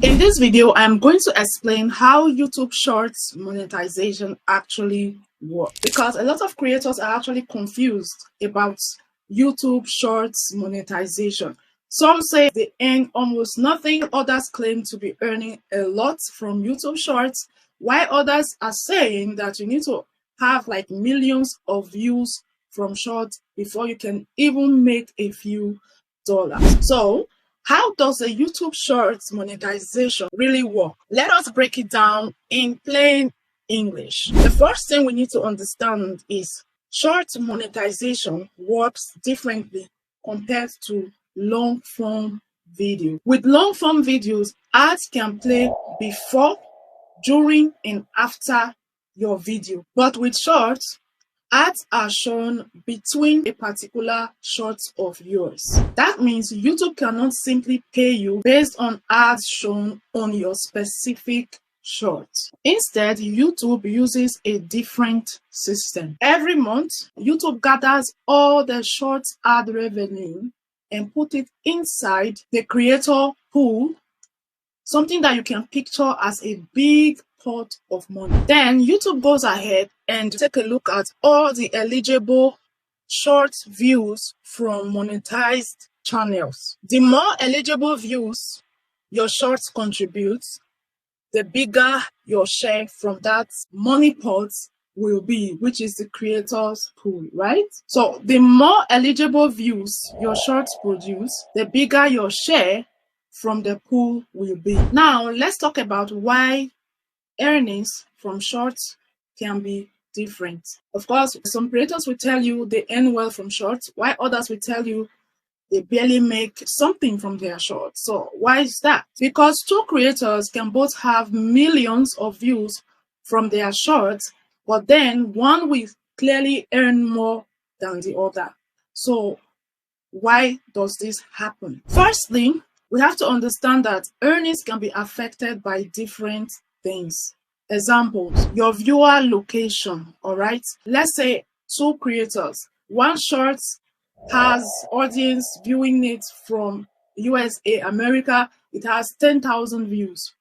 In this video, I'm going to explain how YouTube Shorts monetization actually works, because a lot of creators are actually confused about YouTube Shorts monetization. Some say they earn almost nothing, others claim to be earning a lot from YouTube Shorts, while others are saying that you need to have like millions of views from Shorts before you can even make a few dollars. So how does a YouTube Shorts monetization really work? Let us break it down in plain English. The first thing we need to understand is short monetization works differently compared to long form video. With long form videos, ads can play before, during, and after your video. But with shorts, ads are shown between a particular short of yours. That means YouTube cannot simply pay you based on ads shown on your specific short. Instead, YouTube uses a different system. Every month, YouTube gathers all the short ad revenue and put it inside the creator pool, something that you can picture as a big pot of money. Then YouTube goes ahead and take a look at all the eligible short views from monetized channels. The more eligible views your shorts contributes, the bigger your share from that money pot will be, which is the creator's pool, right? So the more eligible views your shorts produce, the bigger your share from the pool will be. Now, let's talk about why earnings from shorts can be different. Of course, some creators will tell you they earn well from shorts, while others will tell you they barely make something from their shorts. So why is that? Because two creators can both have millions of views from their shorts, but then one will clearly earn more than the other. So why does this happen? Firstly, we have to understand that earnings can be affected by different things. Examples, your viewer location, all right? Let's say two creators. One short has audience viewing it from USA, America. It has 10,000 views.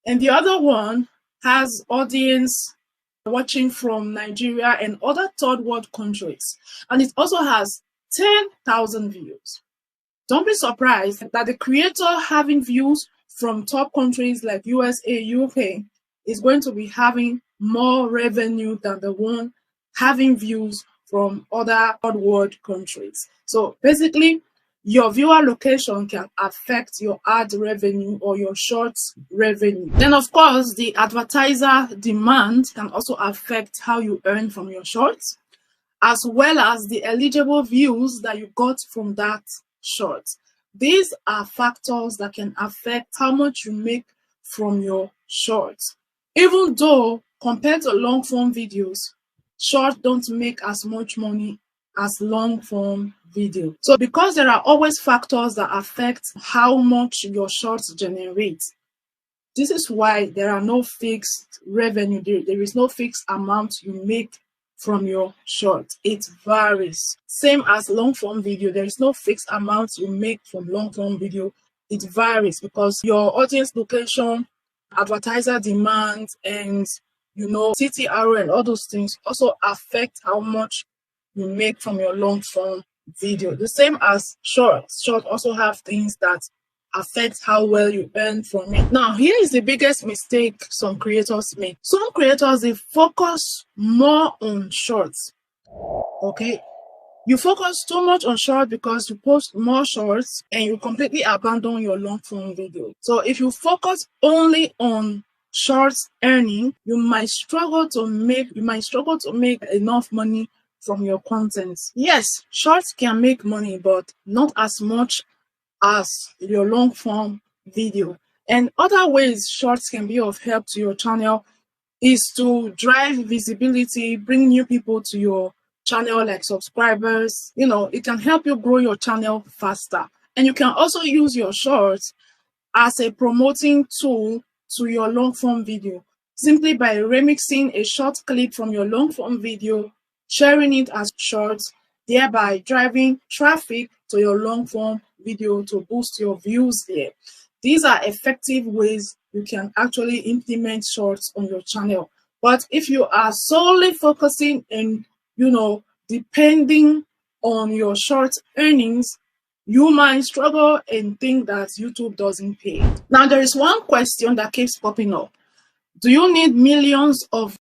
And the other one has audience watching from Nigeria and other third world countries. And it also has 10,000 views. Don't be surprised that the creator having views from top countries like USA, UK is going to be having more revenue than the one having views from other third world countries. So basically, your viewer location can affect your ad revenue or your shorts revenue. Then, of course, the advertiser demand can also affect how you earn from your shorts, as well as the eligible views that you got from that short. These are factors that can affect how much you make from your shorts. Even though compared to long form videos, shorts don't make as much money as long form video. So because there are always factors that affect how much your shorts generate, this is why there are no fixed revenue. There is no fixed amount you make from your short. It varies. Same as long form video, there is no fixed amount you make from long form video. It varies because your audience location, advertiser demand, and CTR and all those things also affect how much you make from your long form video. The same as shorts. Short also have things that affect how well you earn from it. Now, here is the biggest mistake some creators make. Some creators, they focus more on shorts. Okay, you focus too much on short because you post more shorts and you completely abandon your long form video. So if you focus only on shorts earning, you might struggle to make enough money from your content. Yes, shorts can make money, but not as much as your long form video. And other ways shorts can be of help to your channel is to drive visibility, bring new people to your channel like subscribers. It can help you grow your channel faster. And you can also use your shorts as a promoting tool to your long form video, simply by remixing a short clip from your long form video, sharing it as shorts, thereby driving traffic to your long form video to boost your views there. These are effective ways you can actually implement shorts on your channel. But if you are solely focusing and, depending on your short earnings, you might struggle and think that YouTube doesn't pay. Now, there is one question that keeps popping up. Do you need millions of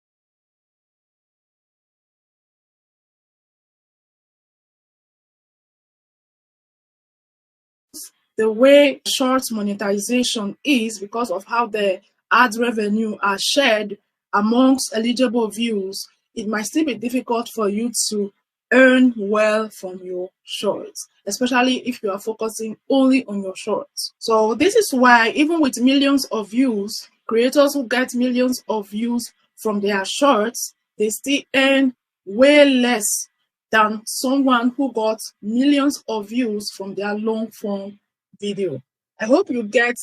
the way short monetization is, because of how the ad revenue are shared amongst eligible views, it might still be difficult for you to earn well from your shorts, especially if you are focusing only on your shorts. So this is why even with millions of views, creators who get millions of views from their shorts, they still earn way less than someone who got millions of views from their long form video. I hope you get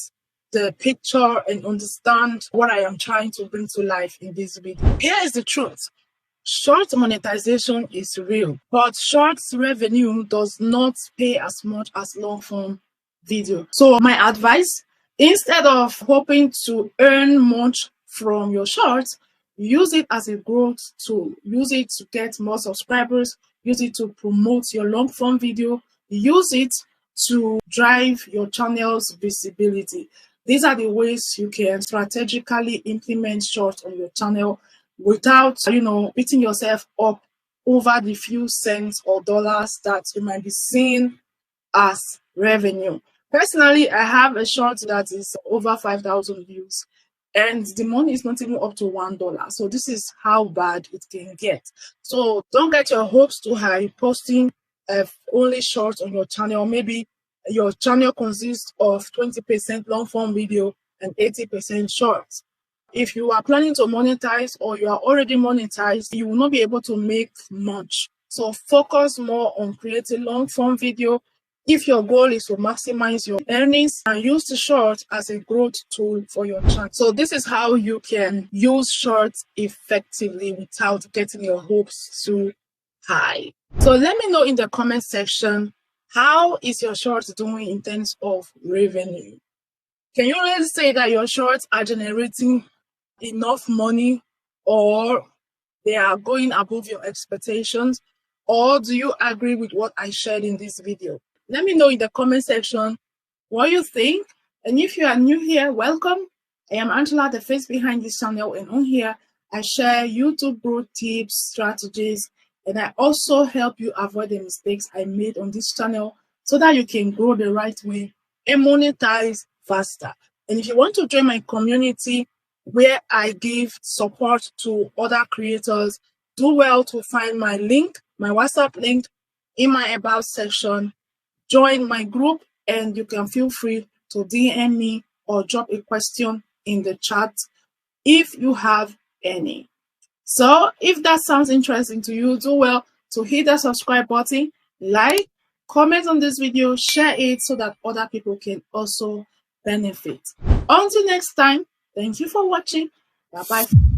the picture and understand what I am trying to bring to life in this video. Here is the truth. Short monetization is real, but shorts revenue does not pay as much as long form video. So my advice, instead of hoping to earn much from your shorts, use it as a growth tool. Use it to get more subscribers. Use it to promote your long form video. Use it to drive your channel's visibility. These are the ways you can strategically implement shorts on your channel without, beating yourself up over the few cents or dollars that you might be seeing as revenue. Personally, I have a short that is over 5,000 views, and the money is not even up to $1. So this is how bad it can get. So don't get your hopes too high posting only shorts on your channel. Maybe your channel consists of 20% long form video and 80% shorts. If you are planning to monetize or you are already monetized, you will not be able to make much. So focus more on creating long form video if your goal is to maximize your earnings, and use the short as a growth tool for your channel. So this is how you can use shorts effectively without getting your hopes too high. So let me know in the comment section, how is your shorts doing in terms of revenue? Can you really say that your shorts are generating enough money, or they are going above your expectations? Or do you agree with what I shared in this video? Let me know in the comment section what you think. And if you are new here, welcome. I am Angela, the face behind this channel, and on here I share YouTube growth tips, strategies, and I also help you avoid the mistakes I made on this channel so that you can grow the right way and monetize faster. And if you want to join my community where I give support to other creators, do well to find my link, my WhatsApp link in my about section. Join my group, and you can feel free to DM me or drop a question in the chat if you have any. So if that sounds interesting to you, do well to hit the subscribe button, like, comment on this video, share it so that other people can also benefit. Until next time, thank you for watching. Bye bye.